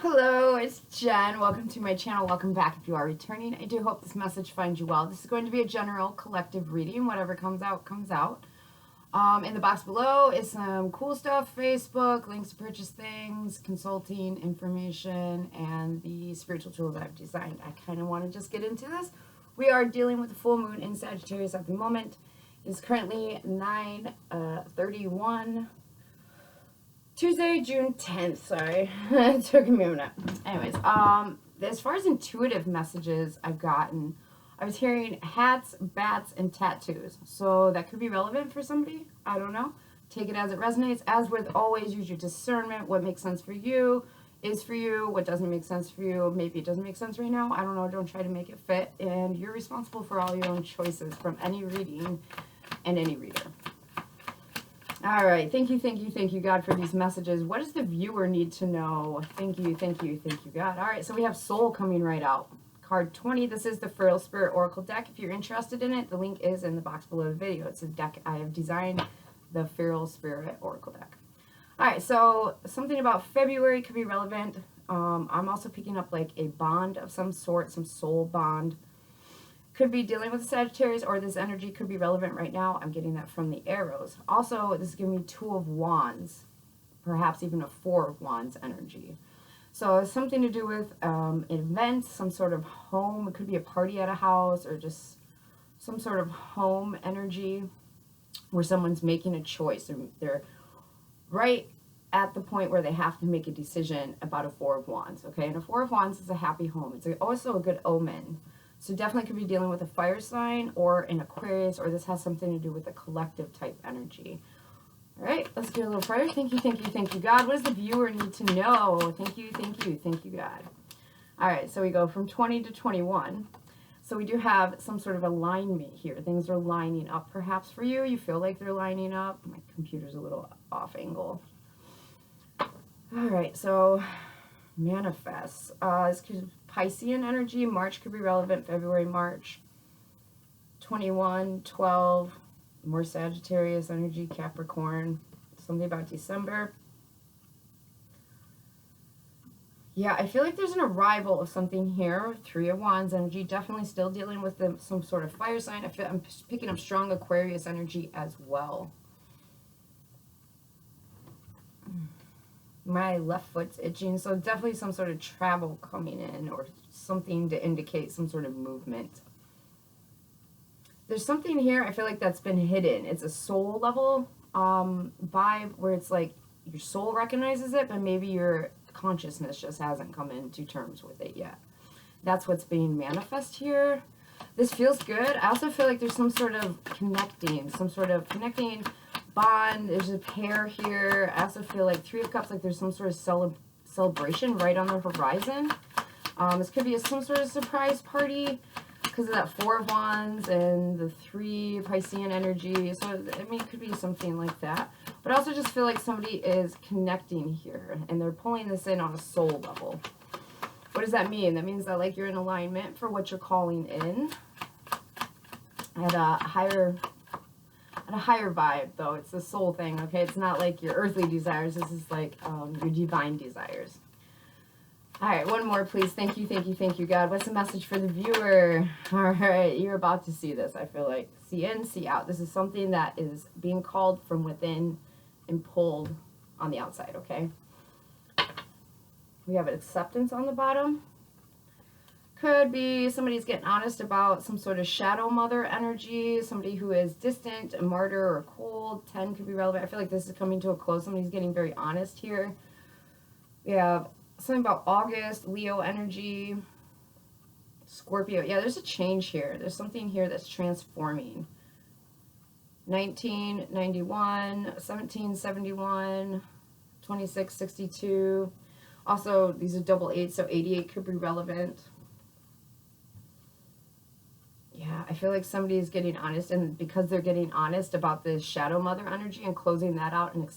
Hello, it's Jen. Welcome to my channel. Welcome back if you are returning. I do hope this message finds you well. This is going to be a general collective reading. Whatever comes out, comes out. In the box below is some cool stuff, Facebook, links to purchase things, consulting information, and the spiritual tools I've designed. I kind of want to just get into this. We are dealing with the full moon in Sagittarius at the moment. It's currently 9:31. Tuesday, June 10th, sorry. It took me a minute. Anyways, as far as intuitive messages I've gotten, I was hearing hats, bats, and tattoos. So that could be relevant for somebody. I don't know. Take it as it resonates. As with always, use your discernment. What makes sense for you is for you. What doesn't make sense for you, maybe it doesn't make sense right now. I don't know. Don't try to make it fit. And you're responsible for all your own choices from any reading and any reader. All right, thank you, God, for these messages. What does the viewer need to know? Thank you, God. All right, so we have Soul coming right out. Card 20, this is the FeralSpirit Oracle deck. If you're interested in it, the link is in the box below the video. It's a deck I have designed, the FeralSpirit Oracle deck. All right, so something about February could be relevant. I'm also picking up like a bond of some sort, some soul bond. Could be dealing with Sagittarius, or this energy could be relevant right now. I'm getting that from the arrows. Also, this is giving me 2 of Wands, perhaps even a 4 of Wands energy. So it's something to do with events, some sort of home. It could be a party at a house, or just some sort of home energy where someone's making a choice. They're right at the point where they have to make a decision about a 4 of Wands. Okay, and a 4 of Wands is a happy home. It's also a good omen. So definitely could be dealing with a fire sign or an Aquarius, or this has something to do with a collective type energy. All right, let's get a little further. Thank you, God. What does the viewer need to know? Thank you, God. All right, so we go from 20 to 21. So we do have some sort of alignment here. Things are lining up perhaps for you. You feel like they're lining up. My computer's a little off angle. All right, so manifest. This could Piscean energy. March could be relevant. February, March. 21, 12. More Sagittarius energy. Capricorn. Something about December. Yeah, I feel like there's an arrival of something here. 3 of Wands energy. Definitely still dealing with some sort of fire sign. I'm picking up strong Aquarius energy as well. My left foot's itching, so definitely some sort of travel coming in, or something to indicate some sort of movement. There's something here I feel like that's been hidden. It's a soul level vibe where it's like your soul recognizes it, but maybe your consciousness just hasn't come into terms with it yet. That's what's being manifest here. This feels good. I also feel like there's some sort of connecting, bond. There's a pair here. I also feel like 3 of Cups, like there's some sort of celebration right on the horizon. This could be some sort of surprise party because of that 4 of Wands and the 3 Piscean energy. So, I mean, it could be something like that. But I also just feel like somebody is connecting here, and they're pulling this in on a soul level. What does that mean? That means that, like, you're in alignment for what you're calling in at a higher vibe, though. It's the soul thing, okay? It's not like your earthly desires. This is like your divine desires. All right, one more, please. Thank you, God. What's the message for the viewer? All right, you're about to see this, I feel like. See in, see out. This is something that is being called from within and pulled on the outside, okay? We have acceptance on the bottom. Could be somebody's getting honest about some sort of shadow mother energy, somebody who is distant, a martyr, or cold. 10 could be relevant. I feel like this is coming to a close. Somebody's getting very honest here. We have something about August, Leo energy, Scorpio. Yeah, there's a change here. There's something here that's transforming. 1991, 1771, 2662. Also, these are double 8, so 88 could be relevant. Yeah, I feel like somebody is getting honest, and because they're getting honest about this shadow mother energy and closing that out, and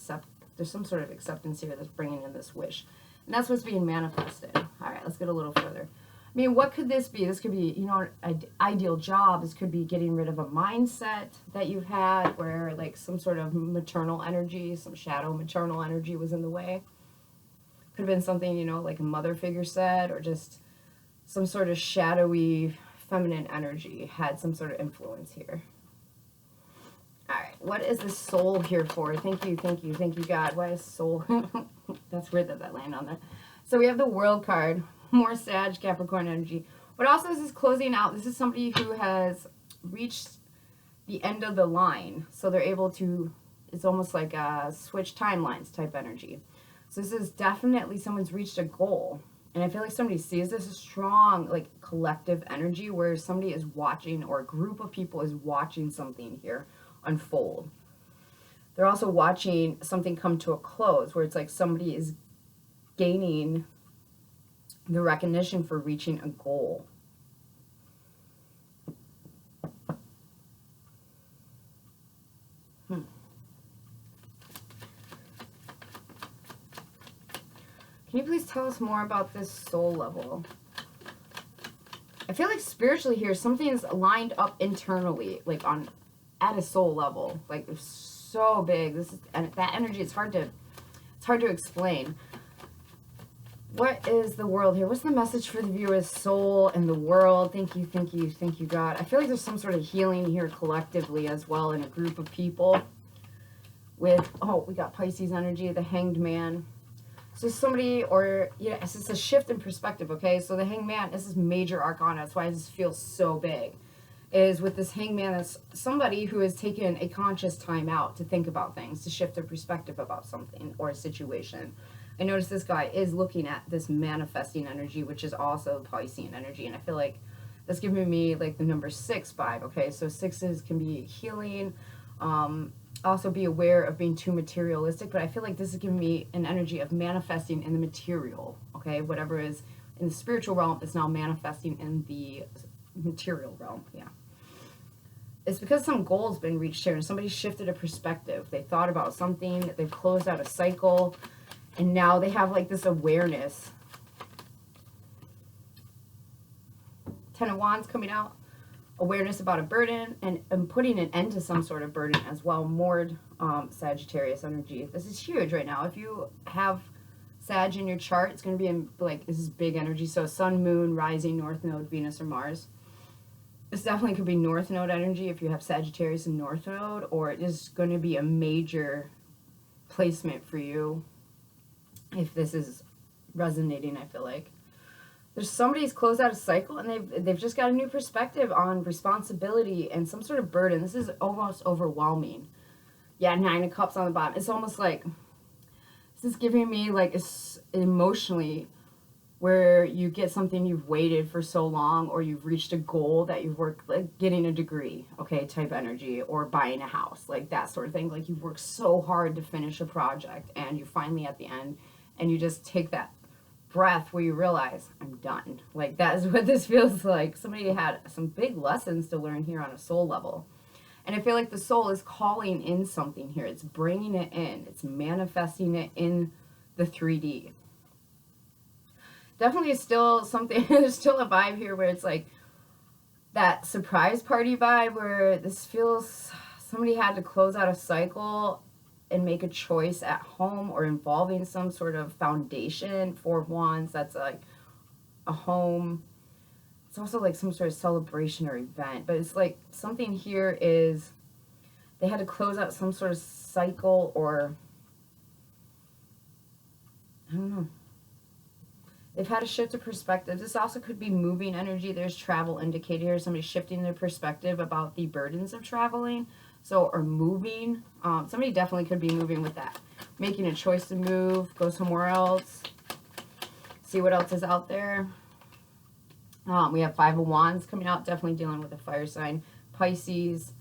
there's some sort of acceptance here that's bringing in this wish. And that's what's being manifested. All right, let's get a little further. I mean, what could this be? This could be, you know, an ideal job. This could be getting rid of a mindset that you've had where, like, some sort of maternal energy, some shadow maternal energy was in the way. Could have been something, you know, like a mother figure said, or just some sort of shadowy feminine energy had some sort of influence here. All right, what is the soul here for? Thank you, thank you, thank you, God. Why is soul? That's weird that that landed on there. So we have the World card, more Sag, Capricorn energy. But also this is closing out. This is somebody who has reached the end of the line. So they're able to, it's almost like a switch timelines type energy. So this is definitely someone's reached a goal. And I feel like somebody sees this as strong, like collective energy where somebody is watching, or a group of people is watching something here unfold. They're also watching something come to a close where it's like somebody is gaining the recognition for reaching a goal. Can you please tell us more about this soul level? I feel like spiritually here, something is lined up internally, like on at a soul level. Like it's so big. This is, and that energy, it's hard to explain. What is the world here? What's the message for the viewers? Soul and the world. Thank you, thank you, thank you, God. I feel like there's some sort of healing here collectively as well in a group of people. With, oh, we got Pisces energy, the Hanged Man. So somebody, or, yeah, it's just a shift in perspective, okay? So the Hanged Man, this is major arcana. That's why this feels so big. Is with this Hanged Man, that's somebody who has taken a conscious time out to think about things, to shift their perspective about something or a situation. I notice this guy is looking at this manifesting energy, which is also Piscean energy. And I feel like that's giving me like the number 6 vibe, okay? So 6s can be healing, also be aware of being too materialistic, but I feel like this is giving me an energy of manifesting in the material, okay? Whatever is in the spiritual realm is now manifesting in the material realm, yeah. It's because some goal has been reached here and somebody shifted a perspective. They thought about something, they've closed out a cycle, and now they have like this awareness. 10 of Wands coming out. Awareness about a burden and putting an end to some sort of burden as well. Moored Sagittarius energy. This is huge right now. If you have Sag in your chart, it's going to be in like, this is big energy. So Sun, Moon, Rising, North Node, Venus, or Mars. This definitely could be North Node energy if you have Sagittarius in North Node, or it is going to be a major placement for you if this is resonating, I feel like. There's somebody's closed out a cycle and they've just got a new perspective on responsibility and some sort of burden. This is almost overwhelming. Yeah, 9 of Cups on the bottom. It's almost like, this is giving me like emotionally where you get something you've waited for so long, or you've reached a goal that you've worked, like getting a degree, okay, type energy, or buying a house, like that sort of thing. Like you've worked so hard to finish a project and you're finally at the end and you just take that breath where you realize I'm done. Like that is what this feels like. Somebody had some big lessons to learn here on a soul level. And I feel like the soul is calling in something here. It's bringing it in. It's manifesting it in the 3D. Definitely still something, there's still a vibe here where it's like that surprise party vibe where this feels, somebody had to close out a cycle and make a choice at home or involving some sort of foundation. 4 of Wands, that's like a home. It's also like some sort of celebration or event, but it's like something here is they had to close out some sort of cycle, or I don't know. They've had a shift of perspective. This also could be moving energy. There's travel indicated here. Somebody shifting their perspective about the burdens of traveling. So, or moving. Somebody definitely could be moving with that. Making a choice to move, go somewhere else. See what else is out there. We have 5 of Wands coming out. Definitely dealing with a fire sign. Pisces,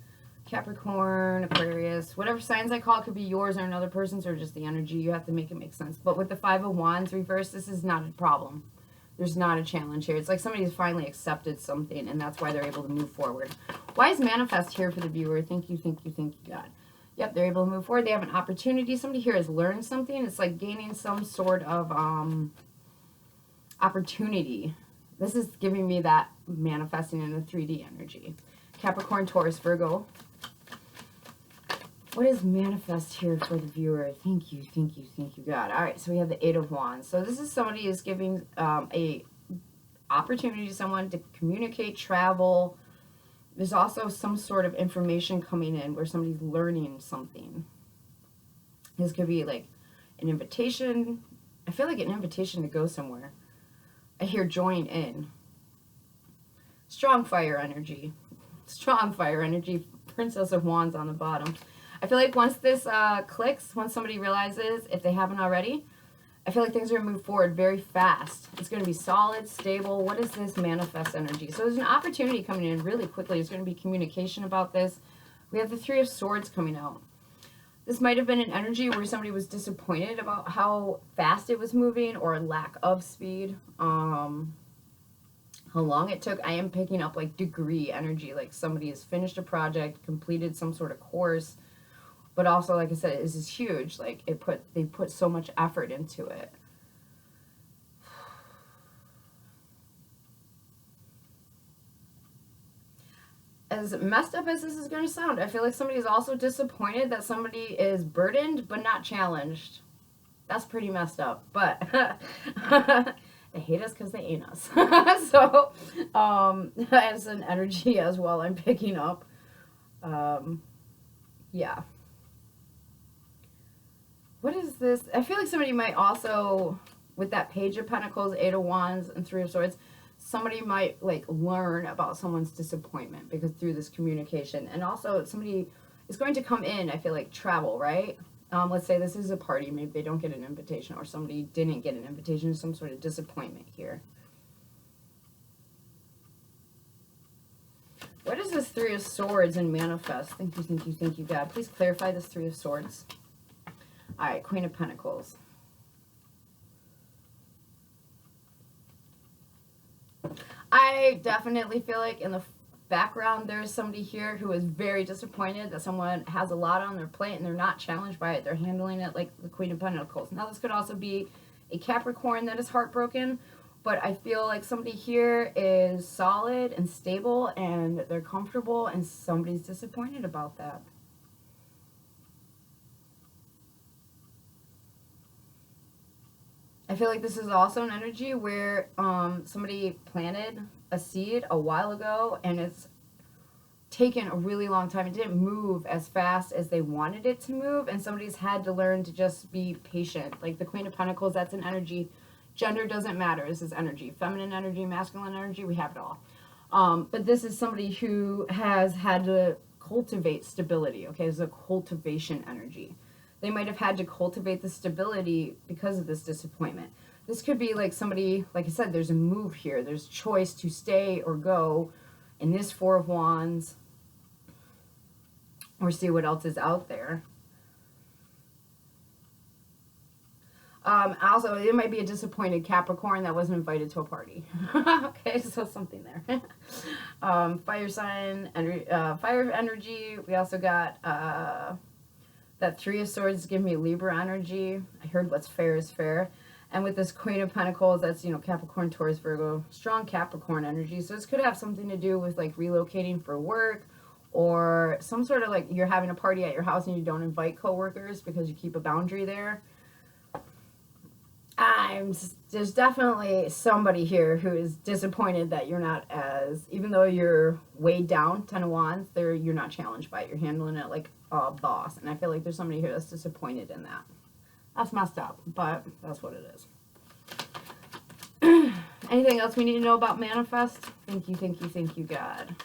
Capricorn, Aquarius. Whatever signs I call, it could be yours or another person's, or just the energy. You have to make it make sense. But with the 5 of Wands reverse, this is not a problem. There's not a challenge here. It's like somebody's finally accepted something, and that's why they're able to move forward. Why is manifest here for the viewer? Thank you, thank you, thank you, God. Yep, they're able to move forward. They have an opportunity. Somebody here has learned something. It's like gaining some sort of opportunity. This is giving me that manifesting in the 3D energy. Capricorn, Taurus, Virgo. What is manifest here for the viewer? Thank you, thank you, thank you, God. All right, so we have the Eight of Wands. So this is somebody is giving a opportunity to someone to communicate, travel. There's also some sort of information coming in where somebody's learning something. This could be like an invitation. I feel like an invitation to go somewhere. I hear join in. Strong fire energy. Strong fire energy. Princess of Wands on the bottom. I feel like once this clicks, once somebody realizes, if they haven't already, I feel like things are going to move forward very fast. It's going to be solid, stable. What is this manifest energy? So there's an opportunity coming in really quickly. There's going to be communication about this. We have the Three of Swords coming out. This might have been an energy where somebody was disappointed about how fast it was moving or lack of speed. How long it took. I am picking up like degree energy, like somebody has finished a project, completed some sort of course. But also, like I said, this is huge. Like they put so much effort into it. As messed up as this is going to sound, I feel like somebody is also disappointed that somebody is burdened but not challenged. That's pretty messed up. But they hate us because they ain't us. So, as an energy as well, I'm picking up. Yeah. What is this? I feel like somebody might also, with that Page of Pentacles, Eight of Wands, and Three of Swords, somebody might like learn about someone's disappointment because through this communication. And also somebody is going to come in, I feel like, travel, right? Let's say this is a party, maybe they don't get an invitation, or somebody didn't get an invitation, some sort of disappointment here. What is this Three of Swords and manifest? Thank you, thank you, thank you, God. Please clarify this Three of Swords. All right, Queen of Pentacles. I definitely feel like in the background there's somebody here who is very disappointed that someone has a lot on their plate and they're not challenged by it. They're handling it like the Queen of Pentacles. Now this could also be a Capricorn that is heartbroken, but I feel like somebody here is solid and stable and they're comfortable and somebody's disappointed about that. I feel like this is also an energy where somebody planted a seed a while ago and it's taken a really long time. It didn't move as fast as they wanted it to move, and somebody's had to learn to just be patient. Like the Queen of Pentacles, that's an energy. Gender doesn't matter. This is energy. Feminine energy, masculine energy, we have it all. But this is somebody who has had to cultivate stability. Okay, it's a cultivation energy. They might have had to cultivate the stability because of this disappointment. This could be like somebody, like I said, there's a move here. There's choice to stay or go in this Four of Wands, or see what else is out there. Also, it might be a disappointed Capricorn that wasn't invited to a party. Okay, so something there. Fire sign, fire energy. We also got that Three of Swords give me Libra energy. I heard what's fair is fair. And with this Queen of Pentacles, that's, you know, Capricorn, Taurus, Virgo, strong Capricorn energy. So this could have something to do with like relocating for work, or some sort of like you're having a party at your house and you don't invite coworkers because you keep a boundary there. There's definitely somebody here who is disappointed that you're not as, even though you're weighed down, Ten of Wands, you're not challenged by it. You're handling it like a boss. And I feel like there's somebody here that's disappointed in that. That's messed up, but that's what it is. Anything else we need to know about manifest? Thank you, thank you, thank you, God.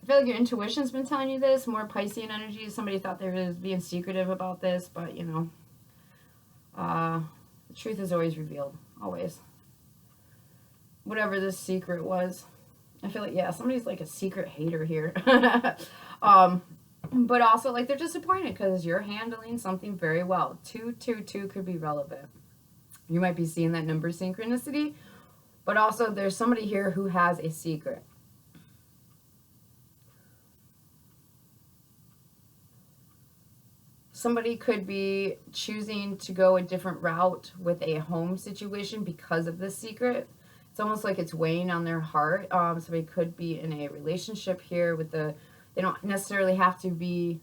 I feel like your intuition's been telling you this. More Piscean energy. Somebody thought they were being secretive about this, but, you know, the truth is always revealed. Always. Whatever this secret was. I feel like, yeah, somebody's like a secret hater here. But also, like, they're disappointed because you're handling something very well. 222 could be relevant. You might be seeing that number synchronicity. But also, there's somebody here who has a secret. Somebody could be choosing to go a different route with a home situation because of this secret. It's almost like it's weighing on their heart. Somebody could be in a relationship here with they don't necessarily have to be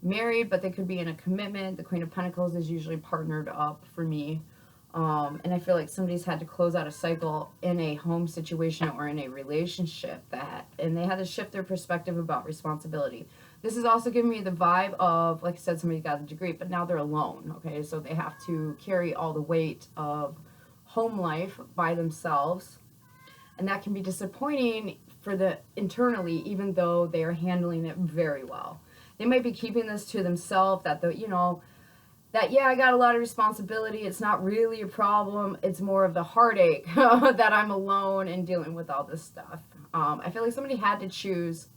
married, but they could be in a commitment. The Queen of Pentacles is usually partnered up for me. And I feel like somebody's had to close out a cycle in a home situation or in a relationship and they had to shift their perspective about responsibility. This is also giving me the vibe of, like I said, somebody got a degree, but now they're alone, okay? So they have to carry all the weight of home life by themselves. And that can be disappointing for the internally, even though they are handling it very well. They might be keeping this to themselves, that yeah, I got a lot of responsibility. It's not really a problem. It's more of the heartache that I'm alone and dealing with all this stuff. I feel like somebody had to choose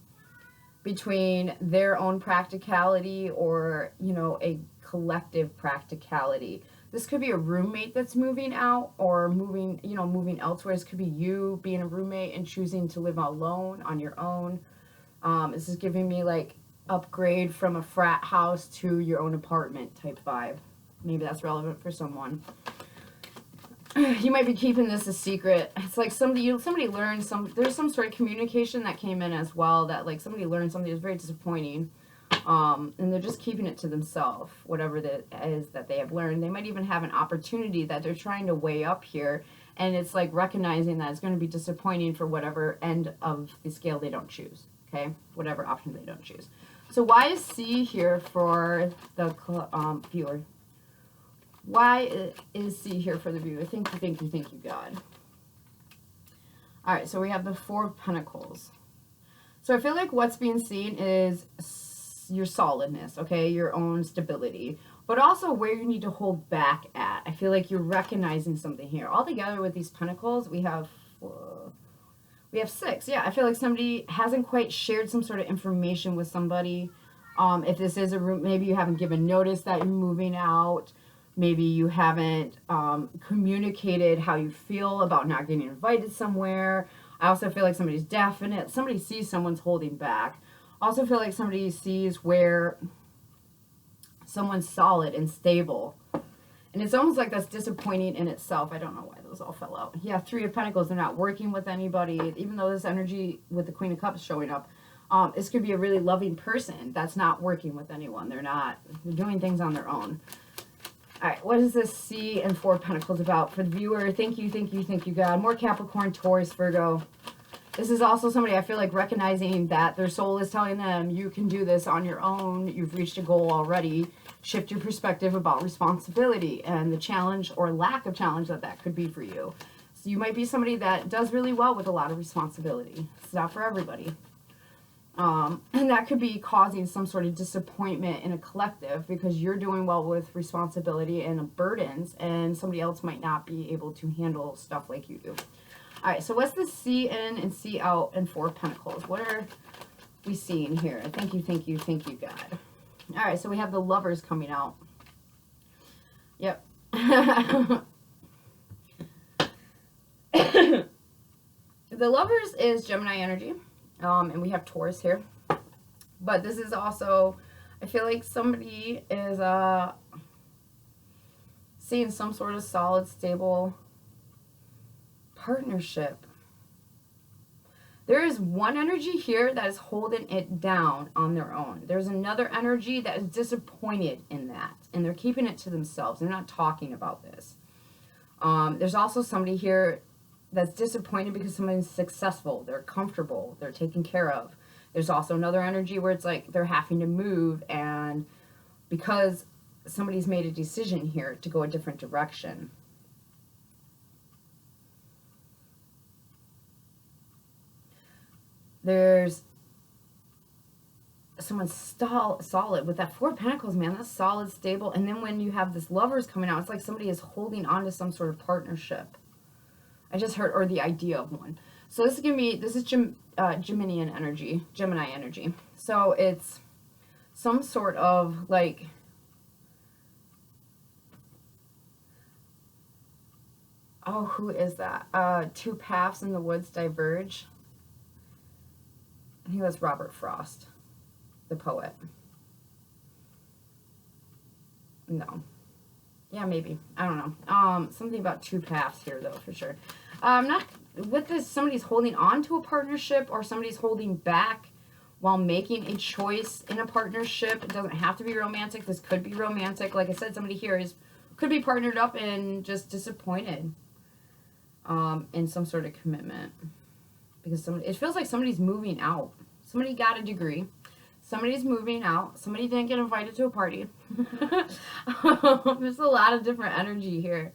between their own practicality or, a collective practicality. This could be a roommate that's moving out or moving elsewhere. This could be you being a roommate and choosing to live alone on your own. This is giving me like upgrade from a frat house to your own apartment type vibe. Maybe that's relevant for someone. You might be keeping this a secret. It's like somebody learned there's some sort of communication that came in as well, that like somebody learned something that was very disappointing. And they're just keeping it to themselves, whatever that is that they have learned. They might even have an opportunity that they're trying to weigh up here, and it's like recognizing that it's going to be disappointing for whatever end of the scale they don't choose, okay? Whatever option they don't choose. So why is C here for the viewer? Why is C here for the viewer? Thank you, God. All right, so we have the Four of Pentacles. So I feel like what's being seen is your solidness, okay, your own stability, but also where you need to hold back at. I feel like you're recognizing something here. All together with these pentacles, we have 6. Yeah, I feel like somebody hasn't quite shared some sort of information with somebody. If this is a room, maybe you haven't given notice that you're moving out. Maybe you haven't communicated how you feel about not getting invited somewhere. I also feel like somebody sees someone's holding back. Also feel like somebody sees where someone's solid and stable. And it's almost like that's disappointing in itself. I don't know why those all fell out. Yeah, 3 of Pentacles. They're not working with anybody. Even though this energy with the Queen of Cups showing up, this could be a really loving person that's not working with anyone. They're doing things on their own. All right, what is this C and 4 of Pentacles about for the viewer? Thank you, God. More Capricorn, Taurus, Virgo. This is also somebody I feel like recognizing that their soul is telling them you can do this on your own. You've reached a goal already. Shift your perspective about responsibility and the challenge or lack of challenge that could be for you. So you might be somebody that does really well with a lot of responsibility. It's not for everybody. And that could be causing some sort of disappointment in a collective because you're doing well with responsibility and burdens, and somebody else might not be able to handle stuff like you do. All right, so what's the C in and C out and 4 of Pentacles? What are we seeing here? Thank you, God. All right, so we have the Lovers coming out. Yep. The Lovers is Gemini energy. And we have Taurus here. But this is also, I feel like somebody is seeing some sort of solid, stable partnership. There is one energy here that is holding it down on their own. There's another energy that is disappointed in that. And they're keeping it to themselves. They're not talking about this. There's also somebody here that's disappointed because someone's successful, they're comfortable, they're taken care of. There's also another energy where it's like they're having to move, and because somebody's made a decision here to go a different direction. There's someone solid with that 4 of Pentacles, man. That's solid, stable. And then when you have this Lovers coming out, it's like somebody is holding on to some sort of partnership. I just heard, or the idea of one. So this is gonna be, this is Gemini energy. So it's some sort of like, oh, who is that? 2 paths in the woods diverge. I think that's Robert Frost, the poet. No. Yeah, maybe. I don't know. Something about 2 paths here, though, for sure. Not with this, somebody's holding on to a partnership or somebody's holding back while making a choice in a partnership. It doesn't have to be romantic. This could be romantic. Like I said, somebody here could be partnered up and just disappointed in some sort of commitment. Because it feels like somebody's moving out. Somebody got a degree. Somebody's moving out. Somebody didn't get invited to a party. There's a lot of different energy here.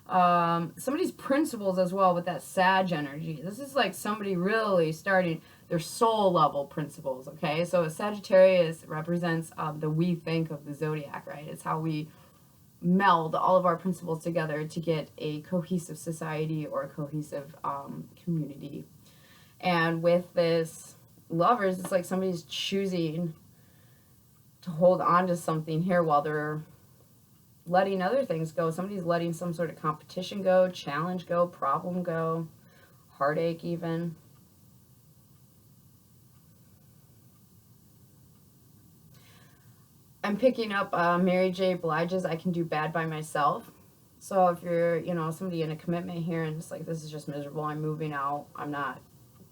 Somebody's principles as well with that Sag energy. This is like somebody really starting their soul level principles, okay? So Sagittarius represents the we think of the zodiac, right? It's how we meld all of our principles together to get a cohesive society or a cohesive community. And with this Lovers, it's like somebody's choosing to hold on to something here while they're letting other things go. Somebody's letting some sort of competition go, challenge go, problem go, heartache even. I'm picking up Mary J. Blige's I Can Do Bad by Myself. So if you're, you know, somebody in a commitment here and it's like, this is just miserable, I'm moving out, I'm not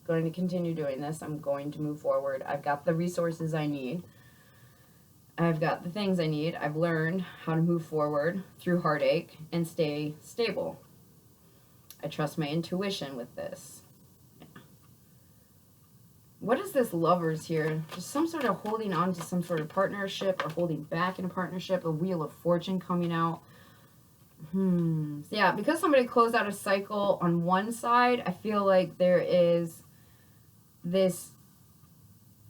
going to continue doing this, I'm going to move forward. I've got the resources I need. I've got the things I need. I've learned how to move forward through heartache and stay stable. I trust my intuition with this. Yeah. What is this Lovers here? Just some sort of holding on to some sort of partnership or holding back in a partnership, a Wheel of Fortune coming out. Yeah, because somebody closed out a cycle on one side, I feel like there is this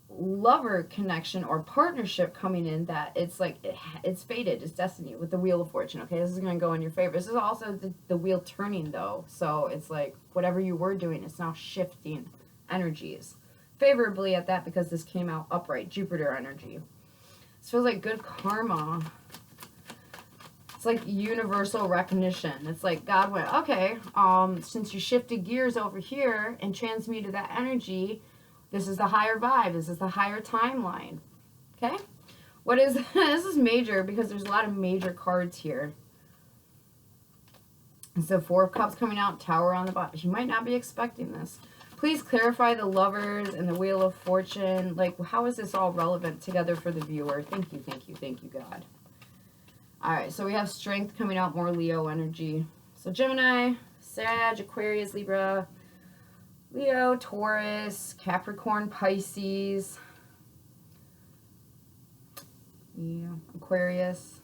lover connection or partnership coming in that it's like it's fated, it's destiny with the Wheel of Fortune. Okay, this is going to go in your favor. This is also the wheel turning though, so it's like whatever you were doing, it's now shifting energies favorably at that, because this came out upright, Jupiter energy. This feels like good karma. It's like universal recognition. It's like God went, okay, since you shifted gears over here and transmuted that energy, this is the higher vibe. This is the higher timeline. Okay? What is this? Is major because there's a lot of major cards here. So 4 of Cups coming out, Tower on the bottom. You might not be expecting this. Please clarify the Lovers and the Wheel of Fortune. Like, how is this all relevant together for the viewer? Thank you, thank you, thank you, God. Alright, so we have Strength coming out, more Leo energy. So Gemini, Sag, Aquarius, Libra, Leo, Taurus, Capricorn, Pisces. Yeah, Aquarius.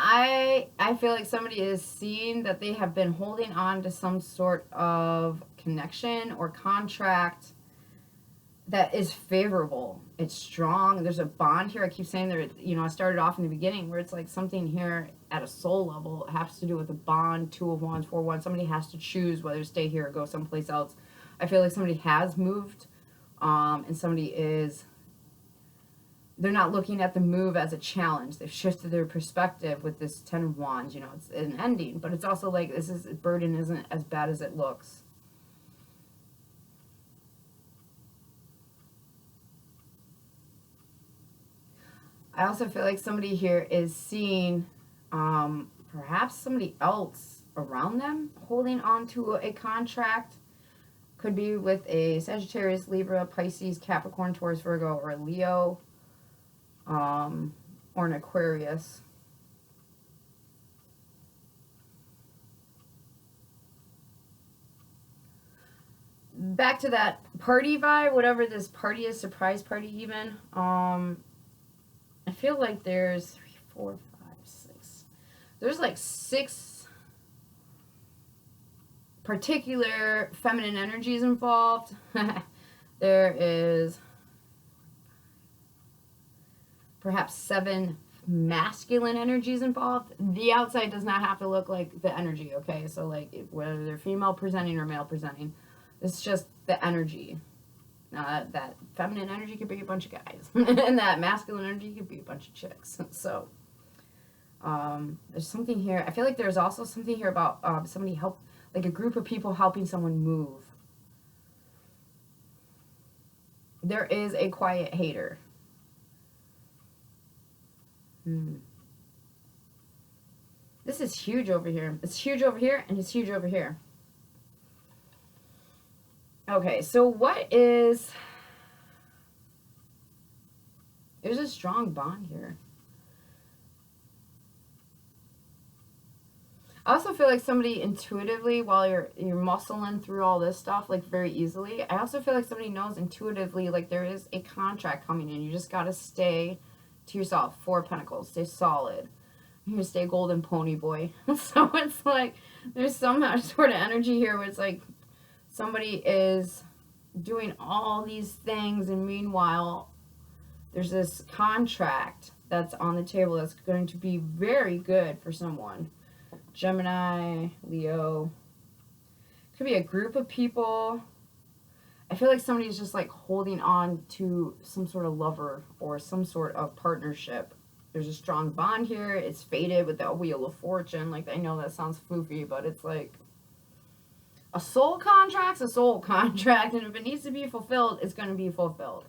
I feel like somebody is seeing that they have been holding on to some sort of connection or contract that is favorable. It's strong. There's a bond here. I keep saying there, you know, I started off in the beginning where it's like something here at a soul level. It has to do with a bond, 2 of Wands, 4 of Wands. Somebody has to choose whether to stay here or go someplace else. I feel like somebody has moved, and somebody is, they're not looking at the move as a challenge. They've shifted their perspective with this 10 of Wands. You know, it's an ending, but it's also like this is, burden isn't as bad as it looks. I also feel like somebody here is seeing perhaps somebody else around them holding on to a contract. Could be with a Sagittarius, Libra, Pisces, Capricorn, Taurus, Virgo, or a Leo, or an Aquarius. Back to that party vibe, whatever this party is, surprise party even. I feel like there's 3, 4, 5, 6. There's like 6 particular feminine energies involved. There is perhaps 7 masculine energies involved. The outside does not have to look like the energy, okay? So like whether they're female presenting or male presenting, it's just the energy. Now that feminine energy could be a bunch of guys, and that masculine energy could be a bunch of chicks. So there's something here. I feel like there's also something here about somebody help, like a group of people helping someone move. There is a quiet hater. This is huge over here. It's huge over here, and it's huge over here. Okay, so what is... There's a strong bond here. I also feel like somebody intuitively, while you're muscling through all this stuff, like, very easily, I also feel like somebody knows intuitively, like, there is a contract coming in. You just got to stay to yourself. 4 of Pentacles. Stay solid. You're going to stay golden pony boy. So it's like, there's some sort of energy here where it's like somebody is doing all these things, and meanwhile, there's this contract that's on the table that's going to be very good for someone. Gemini, Leo. Could be a group of people. I feel like somebody's just like holding on to some sort of lover or some sort of partnership. There's a strong bond here. It's faded with that Wheel of Fortune. Like, I know that sounds foofy, but it's like a soul contract's a soul contract, and if it needs to be fulfilled, it's going to be fulfilled.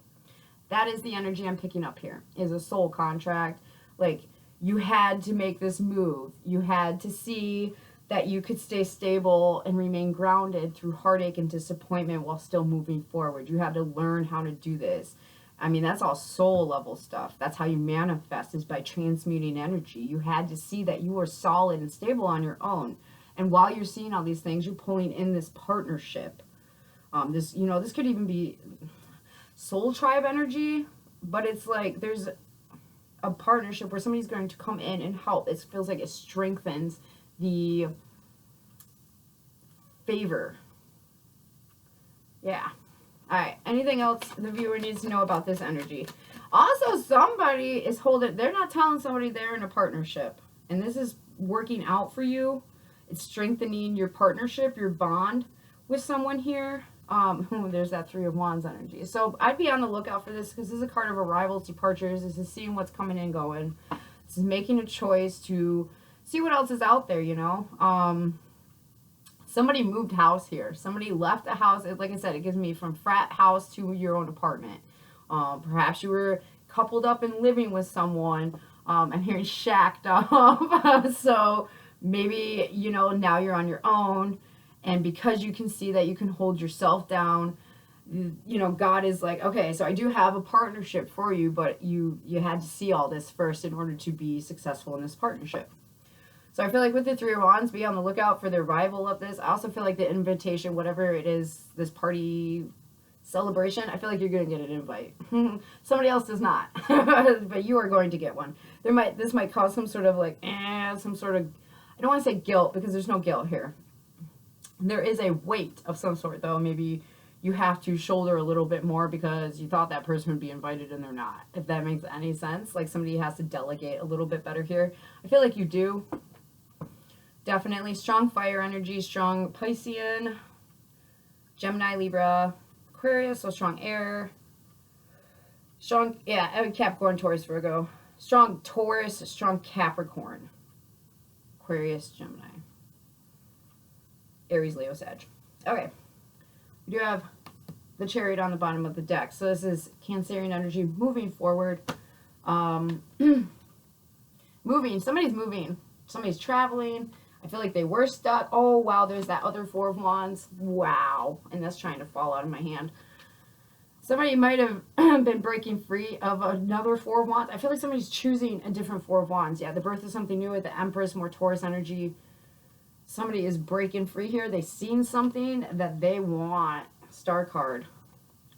That is the energy I'm picking up here, is a soul contract. Like, you had to make this move. You had to see that you could stay stable and remain grounded through heartache and disappointment while still moving forward. You had to learn how to do this. I mean, that's all soul level stuff. That's how you manifest, is by transmuting energy. You had to see that you were solid and stable on your own. And while you're seeing all these things, you're pulling in this partnership. This, you know, this could even be soul tribe energy, but it's like there's a partnership where somebody's going to come in and help. It feels like it strengthens the favor. Yeah. All right. Anything else the viewer needs to know about this energy? Also, somebody is holding, they're not telling somebody they're in a partnership, and this is working out for you. It's strengthening your partnership, your bond with someone here. There's that 3 of Wands energy. So I'd be on the lookout for this, because this is a card of arrivals, departures. This is seeing what's coming and going. This is making a choice to see what else is out there, you know. Somebody moved house here. Somebody left a house. Like I said, it gives me from frat house to your own apartment. Perhaps you were coupled up and living with someone. I'm hearing shacked up. So maybe, you know, now you're on your own. And because you can see that you can hold yourself down, you know, God is like, okay, so I do have a partnership for you, but you had to see all this first in order to be successful in this partnership. So I feel like with the 3 of Wands, be on the lookout for the arrival of this. I also feel like the invitation, whatever it is, this party celebration, I feel like you're going to get an invite. Somebody else does not, but you are going to get one. This might cause some sort of like, some sort of, I don't want to say guilt, because there's no guilt here. There is a weight of some sort, though. Maybe you have to shoulder a little bit more because you thought that person would be invited and they're not. If that makes any sense. Like, somebody has to delegate a little bit better here. I feel like you do. Definitely strong fire energy, strong Piscean, Gemini, Libra, Aquarius, so strong air. Strong, yeah, Capricorn, Taurus, Virgo. Strong Taurus, strong Capricorn. Aquarius, Gemini. Aries, Leo, Sag. Okay. We do have the Chariot on the bottom of the deck. So this is Cancerian energy moving forward. Moving. Somebody's moving. Somebody's traveling. I feel like they were stuck. Oh, wow. There's that other 4 of Wands. Wow. And that's trying to fall out of my hand. Somebody might have been breaking free of another 4 of Wands. I feel like somebody's choosing a different 4 of Wands. Yeah, the birth of something new with the Empress, more Taurus energy. Somebody is breaking free here. They've seen something that they want. Star card.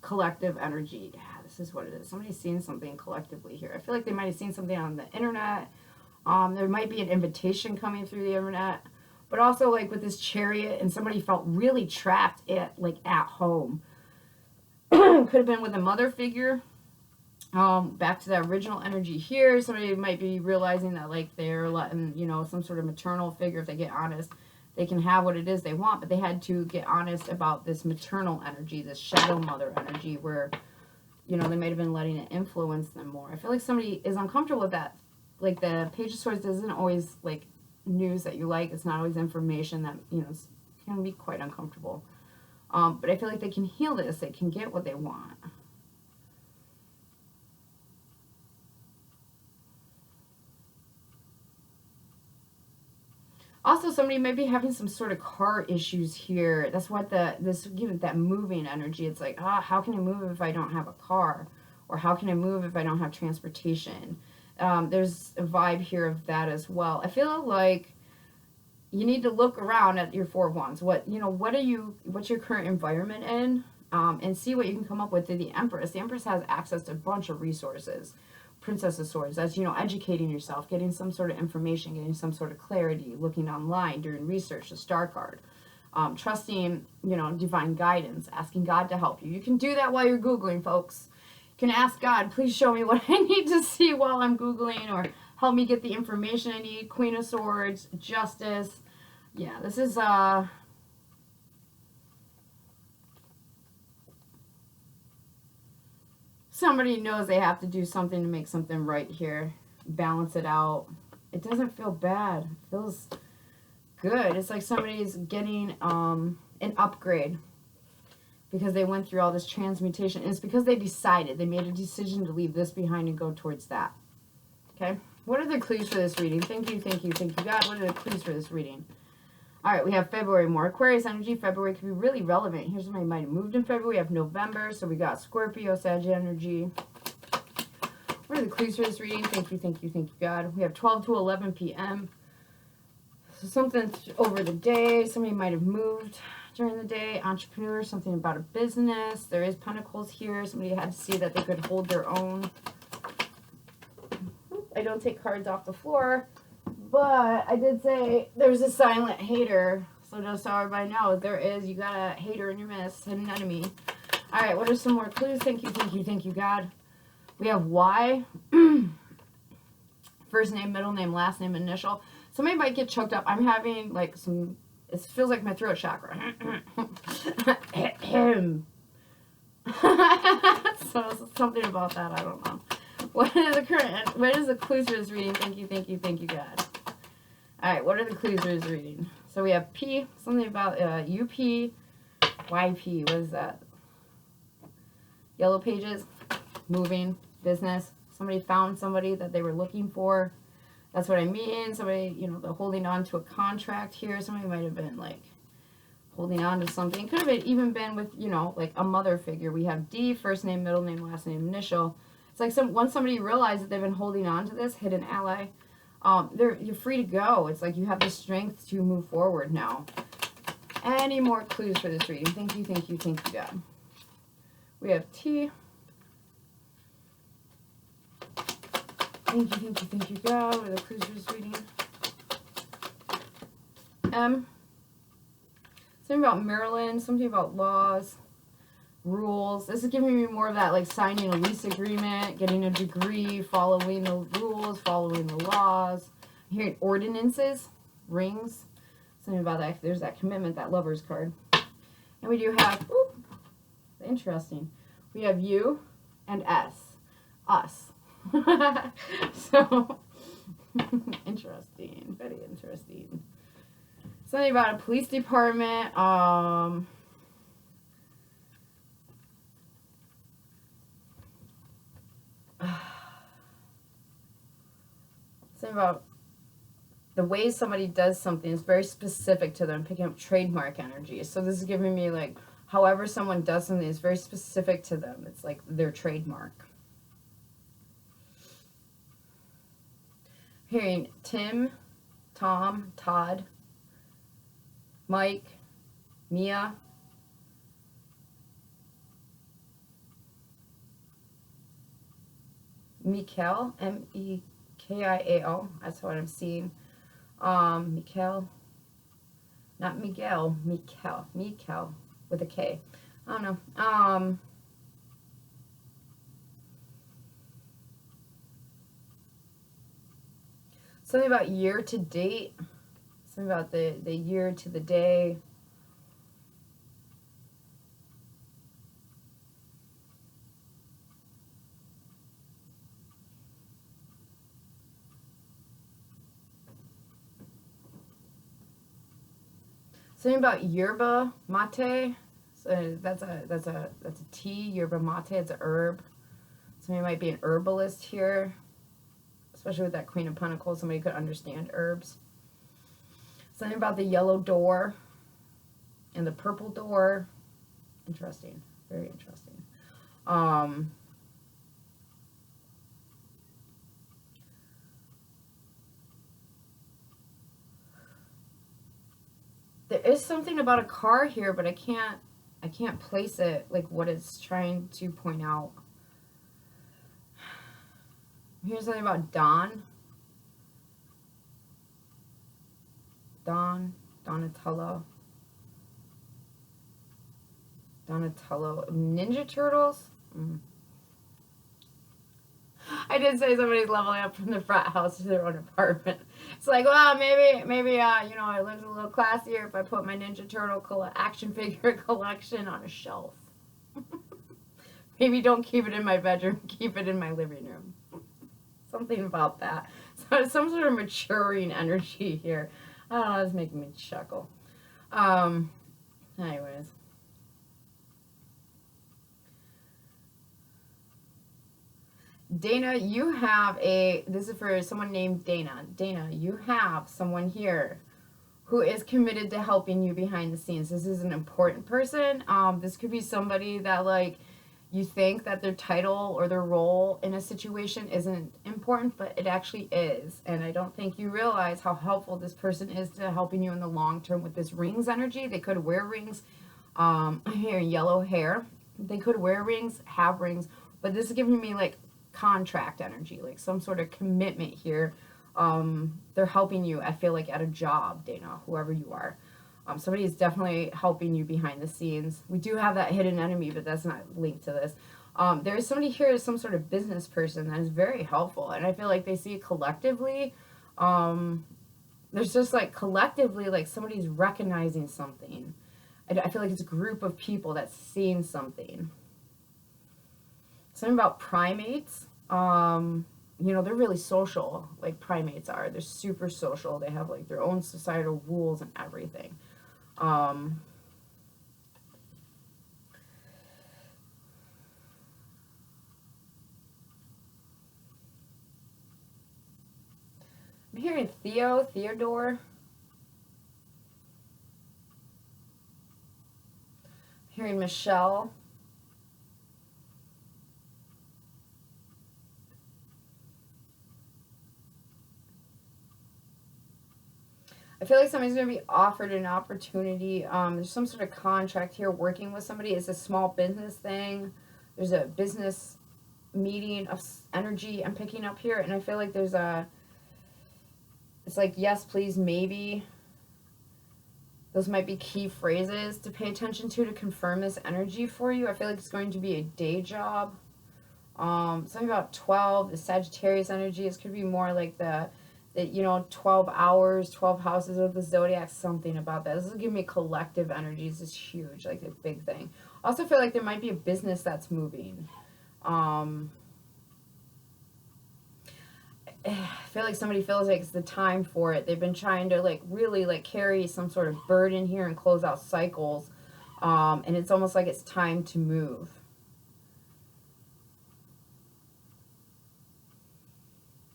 Collective energy. Yeah, this is what it is. Somebody's seen something collectively here. I feel like they might have seen something on the internet. There might be an invitation coming through the internet. But also, like, with this Chariot, and somebody felt really trapped at home. Could have been with a mother figure. Back to that original energy here. Somebody might be realizing that, like, they're letting, you know, some sort of maternal figure, if they get honest, they can have what it is they want, but they had to get honest about this maternal energy, this shadow mother energy, where, you know, they might have been letting it influence them more. I feel like somebody is uncomfortable with that. Like, the Page of Swords isn't always, like, news that you like. It's not always information that, you know, can be quite uncomfortable. But I feel like they can heal this. They can get what they want. Also, somebody might be having some sort of car issues here. That's what that moving energy. It's like, how can I move if I don't have a car? Or how can I move if I don't have transportation? There's a vibe here of that as well. I feel like you need to look around at your Four of Wands. What's your current environment in? And see what you can come up with through the Empress. The Empress has access to a bunch of resources. Princess of Swords, that's, educating yourself, getting some sort of information, getting some sort of clarity, looking online, doing research, the Star card. Trusting, divine guidance, asking God to help you. You can do that while you're Googling, folks. You can ask God, please show me what I need to see while I'm Googling, or help me get the information I need. Queen of Swords, Justice. Yeah, this is, somebody knows they have to do something to make something right here. Balance it out. It doesn't feel bad. It feels good. It's like somebody's getting an upgrade because they went through all this transmutation. And it's because they decided. They made a decision to leave this behind and go towards that. Okay? What are the clues for this reading? Thank you, thank you, thank you, God. What are the clues for this reading? All right, we have February, more Aquarius energy. February could be really relevant. Here's somebody might have moved in February. We have November, so we got Scorpio, Sag energy. What are the clues for this reading? Thank you, thank you, thank you, God. We have 12 to 11 p.m. So something over the day. Somebody might have moved during the day. Entrepreneur, something about a business. There is Pentacles here. Somebody had to see that they could hold their own. I don't take cards off the floor. But I did say there's a silent hater. So just so everybody knows, there is. You got a hater in your midst, hidden enemy. All right, what are some more clues? Thank you, thank you, thank you, God. We have Y. First name, middle name, last name, initial. Somebody might get choked up. I'm having like some, it feels like my throat chakra. So something about that, I don't know. What is the clues for this reading? Thank you, thank you, thank you, God. Alright, what are the clues for this reading? So we have P, something about UP, YP, what is that? Yellow pages, moving, business. Somebody found somebody that they were looking for. That's what I mean. Somebody, they're holding on to a contract here. Somebody might have been like holding on to something. Could have even been with, like a mother figure. We have D, first name, middle name, last name, initial. It's like once somebody realizes that they've been holding on to this, hidden ally, you're free to go. It's like you have the strength to move forward now. Any more clues for this reading? Thank you, thank you, thank you, God. We have T. Thank you, thank you, thank you, God. What are the clues for this reading? M. Something about Maryland, something about laws, rules. This is giving me more of that, like signing a lease agreement, getting a degree, following the rules, following the laws. I'm hearing ordinances, rings. Something about that. There's that commitment, that lover's card. And we do have, interesting. We have U and S. Us. So, interesting. Very interesting. Something about a police department. Something about the way somebody does something is very specific to them, picking up trademark energy. So this is giving me like, however someone does something is very specific to them. It's like their trademark. Hearing Tim, Tom, Todd, Mike, Mia, Mikael, M-E-K-I-A-O, that's what I'm seeing. Mikael, not Miguel, Mikael, with a K. I don't know. Something about year to date. Something about the year to the day. Something about yerba mate. So that's a tea. Yerba mate. It's a herb. Somebody might be an herbalist here, especially with that Queen of Pentacles. Somebody could understand herbs. Something about the yellow door and the purple door. Interesting. Very interesting. There is something about a car here, but I can't place it, like what it's trying to point out. Here's something about Donatello. Ninja Turtles? I did say somebody's leveling up from the frat house to their own apartment. It's like, well, maybe, you know, I lived a little classier if I put my Ninja Turtle action figure collection on a shelf. Maybe don't keep it in my bedroom, keep it in my living room. Something about that. So some sort of maturing energy here. I don't know, it's making me chuckle. Anyways. Dana, you have this is for someone named Dana. Dana, you have someone here who is committed to helping you behind the scenes. This is an important person. This could be somebody that, like, you think that their title or their role in a situation isn't important, but it actually is. And I don't think you realize how helpful this person is to helping you in the long term with this rings energy. They could wear rings. I'm hearing yellow hair. They could wear rings, have rings, but this is giving me, like, contract energy, like some sort of commitment here. They're helping you, I feel like, at a job, Dana, whoever you are. Somebody is definitely helping you behind the scenes. We do have that hidden enemy, but that's not linked to this. There is somebody here, some sort of business person that is very helpful, and I feel like they see it collectively. There's just, like, collectively, like, somebody's recognizing something. I feel like it's a group of people that's seeing something. Something about primates. You know, they're really social, like primates are. They're super social. They have, like, their own societal rules and everything. I'm hearing Theodore. I'm hearing Michelle. I feel like somebody's going to be offered an opportunity. There's some sort of contract here working with somebody. It's a small business thing. There's a business meeting of energy I'm picking up here. And I feel like there's it's like, yes, please, maybe. Those might be key phrases to pay attention to confirm this energy for you. I feel like it's going to be a day job. Something about 12, the Sagittarius energy. It could be more like the you know, 12 hours, 12 houses of the zodiac, something about that. This is giving me collective energies. This is huge, like a big thing. I also feel like there might be a business that's moving. I feel like somebody feels like it's the time for it. They've been trying to, like, really, like, carry some sort of burden here and close out cycles. And it's almost like it's time to move.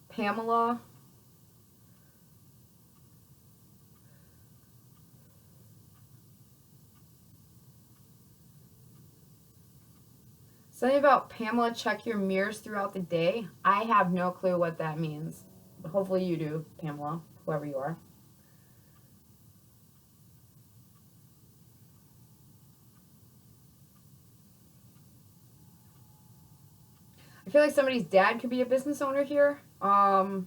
Pamela. Something about Pamela, check your mirrors throughout the day. I have no clue what that means. But hopefully you do, Pamela, whoever you are. I feel like somebody's dad could be a business owner here. And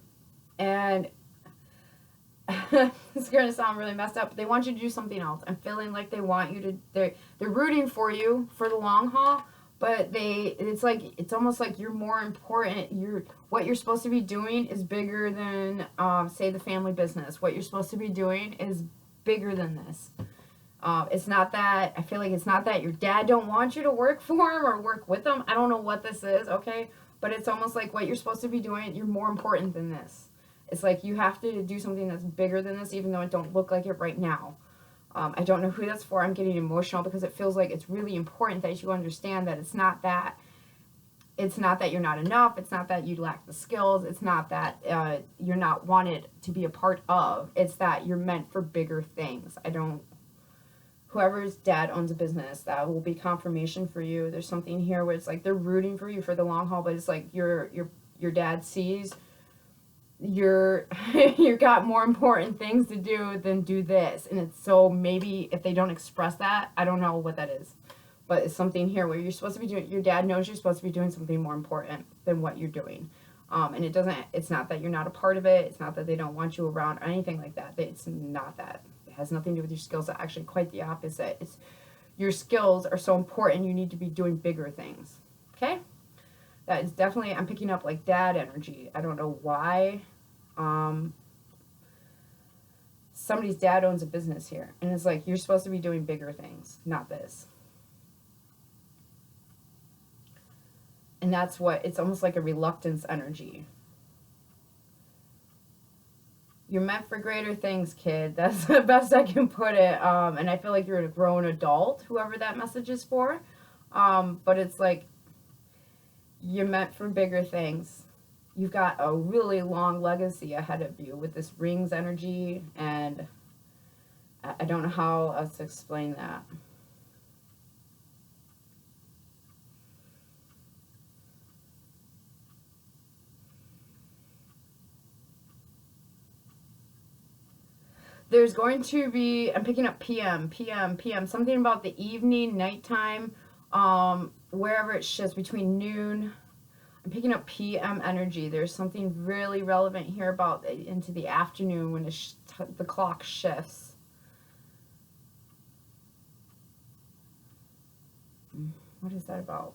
it's going to sound really messed up, but they want you to do something else. I'm feeling like they want you to, they're rooting for you for the long haul, but it's almost like you're more important. What you're supposed to be doing is bigger than, say, the family business. What you're supposed to be doing is bigger than this. It's not that, I feel like it's not that your dad don't want you to work for him or work with him. I don't know what this is, okay? But it's almost like what you're supposed to be doing, you're more important than this. It's like you have to do something that's bigger than this, even though it don't look like it right now. I don't know who that's for. I'm getting emotional because it feels like it's really important that you understand that it's not that. It's not that you're not enough. It's not that you lack the skills. It's not that you're not wanted to be a part of. It's that you're meant for bigger things. Whoever's dad owns a business, that will be confirmation for you. There's something here where it's like they're rooting for you for the long haul, but it's like your dad sees you got more important things to do than do this. And it's so, maybe if they don't express that, I don't know what that is. But it's something here where you're supposed to be doing, your dad knows you're supposed to be doing something more important than what you're doing. And it's not that you're not a part of it. It's not that they don't want you around or anything like that. It's not that. It has nothing to do with your skills. It's actually quite the opposite. It's your skills are so important. You need to be doing bigger things. Okay? That is definitely, I'm picking up like dad energy. I don't know why. Somebody's dad owns a business here. And it's like, you're supposed to be doing bigger things, not this. And that's what, it's almost like a reluctance energy. You're meant for greater things, kid. That's the best I can put it. And I feel like you're a grown adult, whoever that message is for. But it's like, you're meant for bigger things. You've got a really long legacy ahead of you with this rings energy. And I don't know how else to explain that. There's going to be, I'm picking up PM, something about the evening, nighttime, wherever it shifts between noon. I'm picking up PM energy. There's something really relevant here about into the afternoon when the clock shifts. What is that about?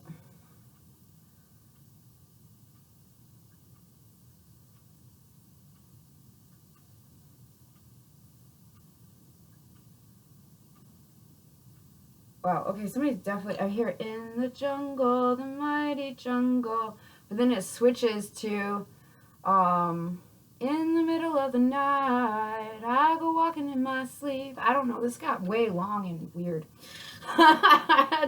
Wow, okay, somebody's definitely, I hear in the jungle, the mighty jungle, but then it switches to, in the middle of the night, I go walking in my sleep. I don't know, this got way long and weird.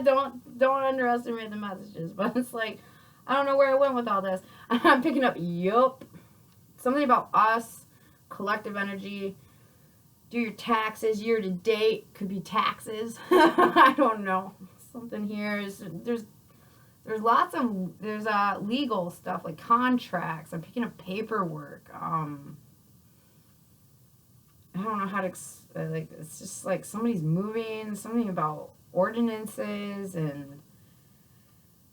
Don't underestimate the messages, but it's like, I don't know where I went with all this. I'm picking up, yup, something about us, collective energy. Do your taxes year to date. Could be taxes. I don't know. Something here is there's lots of legal stuff like contracts. I'm picking up paperwork. I don't know how to like. It's just like somebody's moving. Something about ordinances and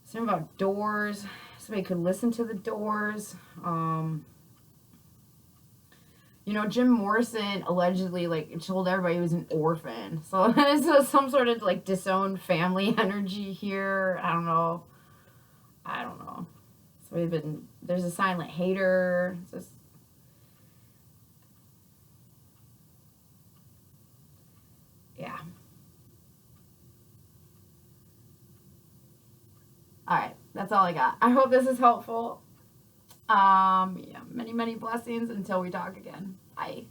something about doors. Somebody could listen to the doors. You know, Jim Morrison allegedly, like, told everybody he was an orphan. So there's some sort of, like, disowned family energy here. I don't know. So there's a silent hater. It's just, yeah. Alright, that's all I got. I hope this is helpful. Yeah, many, many blessings until we talk again. Bye.